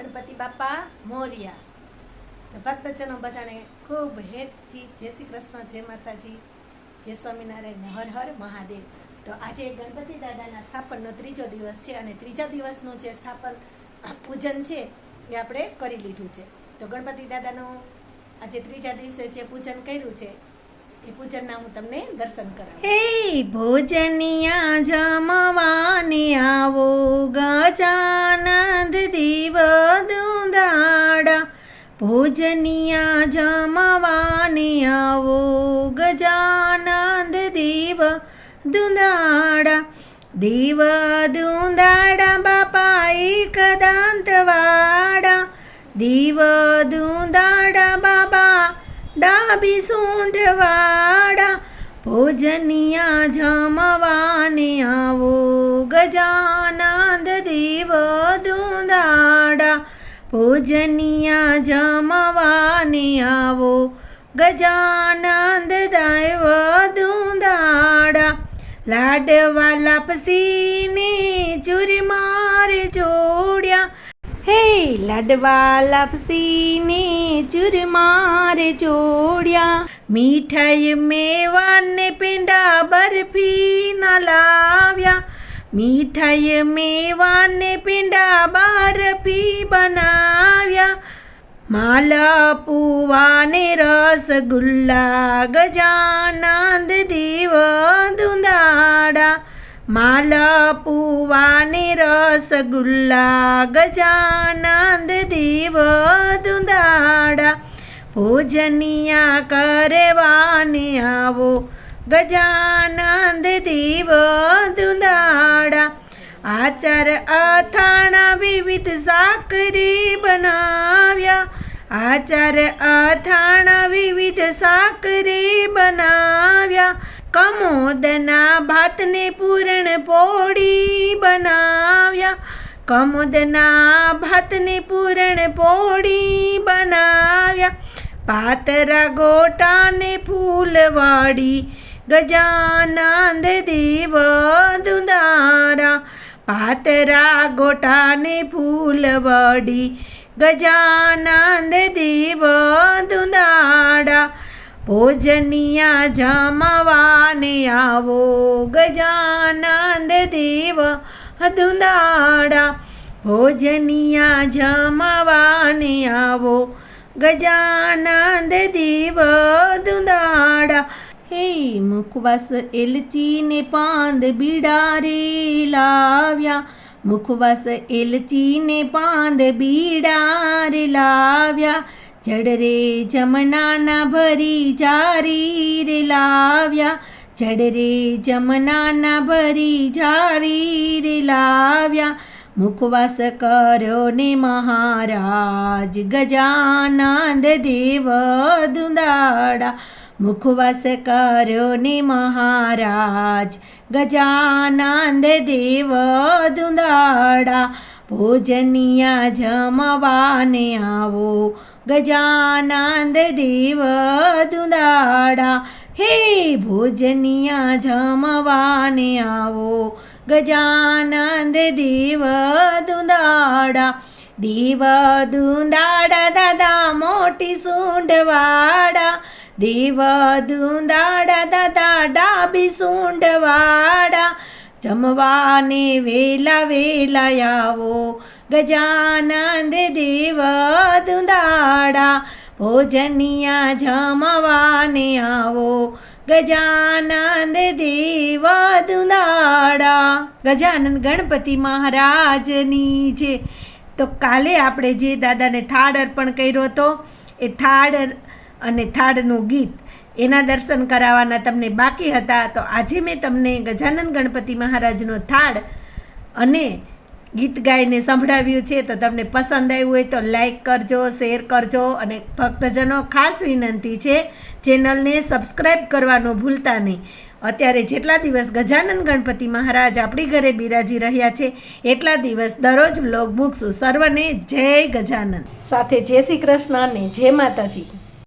ગણપતિ બાપા મોર્યા. ભક્તજનો બધાને ખૂબ હેતથી જય શ્રી કૃષ્ણ, જય માતાજી, જય સ્વામિનારાયણ, હર હર મહાદેવ. તો આજે ગણપતિ દાદાના સ્થાપનનો ત્રીજો દિવસ છે અને ત્રીજા દિવસનું જે સ્થાપન પૂજન છે એ આપણે કરી લીધું છે. તો ગણપતિ દાદાનું આજે ત્રીજા દિવસે જે પૂજન કર્યું છે એ પૂજનના હું તમને દર્શન કરાવું. હે ભોજનિયા જમવાને આવો, ગજાનંદ દીવ દુંદાડા. ભોજનિયા જમવાને આવો, ગજાનંદ દીવ દુંદાડા. દીવ દુંદાડા બાપા એક દાંતવાડા. દીવ દુંદાડા બાબા ડાબી સૂંઢવાડા. ભોજનિયા જમવાને આવો, ગજાનંદ દીવ દુંદાડા. ભોજનિયા જમવાને આવો, ગજાનંદ દેવ દુંદાડા. લાડવા લાપસીને ચૂરમાર જોડ્યા. હે લાડવા લાપસીને ચૂરમાર જોડ્યા. મીઠાઈ મેવાને પેંડા બરફી ના લાવ્યા. મીઠાઈ મેવાને પેંડા બરફી બનાવ્યા. માલપુવાને રસગુલ્લા, ગજાનંદ દેવ દુંદાડા. માલપુવાને રસગુલ્લા, ગજાનંદ દેવ દુંદાડા. ભોજનિયા કરવાને આવો, ગજાનંદ દેવ દુંદાડા. આચાર અથાણા વિવિધ સાકરી બનાવ્યા. આચાર અથાણા વિવિધ સાકરી બનાવ્યા. કમોદના ભાતને પૂરણ પોળી બનાવ્યા. કમોદના ભાતને પૂરણ પોળી બનાવ્યા. પાતરા ગોટાને ફૂલવાડી, ગજાનંદ દેવ દુંદારા. પાતરા ગોટાને ફૂલવાડી, ગજાનંદ દેવ દુંદાડા. ભોજનિયા જમવાને આવો, ગજાનંદ દેવ દુંદાડા. ભોજનિયા જમવાને આવો, ગજાનંદ દેવ દુંદાડા. હે મુખવાસ એલચીને પાંદ બીડારે લાવ્યા. મુખવાસ એલચીને પાંદ બીડારે લાવ્યા. જડરે જમનાના ભરી જારી રે લાવ્યા. જડરે જમનાના ભરી જારી રે લાવ્યા. મુખવાસ કરો ને મહારાજ, ગજાનંદ દેવ દુંદાડા. મુખવાસ કરો ને મહારાજ, ગજાનંદ દેવ દુંદાડા. ભોજનિયા જમવાને આવો, ગજાનંદ દેવ દુંદાડા. હે ભોજનિયા જમવાને આવો, ગજાનંદ દેવ દુંદાડા. દેવ દુંદાડા દાદા મોટી સૂંઢવાડા. દેવ દુંદાડા દાદા ડાબી સૂંઢવાડા. જમવાને વેલા વેલા આવો, ગજાનંદ દેવ દુંદાડા. ભોજનિયા જમવાને આવો, ગજાનંદ દેવ દુંદાડા. ગજાનંદ ગણપતિ મહારાજની છે. તો કાલે આપણે જે દાદાને થાળ અર્પણ કર્યો હતો એ થાળ અને થાળનું ગીત એના દર્શન કરાવવાના તમને બાકી હતા. તો આજે મેં તમને ગજાનંદ ગણપતિ મહારાજનો થાળ અને ગીત ગાઈને સંભળાવ્યું છે. તો તમને પસંદ આવ્યું હોય તો લાઈક કરજો, શેર કરજો અને ભક્તજનો ખાસ વિનંતી છે ચેનલને સબસ્ક્રાઈબ કરવાનું ભૂલતા નહીં. અત્યારે જેટલા દિવસ ગજાનંદ ગણપતિ મહારાજ આપણી ઘરે બિરાજી રહ્યા છે એટલા દિવસ દરરોજ વ્લોગ મૂકશું. સર્વને જય ગજાનંદ. સાથે જય શ્રી કૃષ્ણ અને જય માતાજી.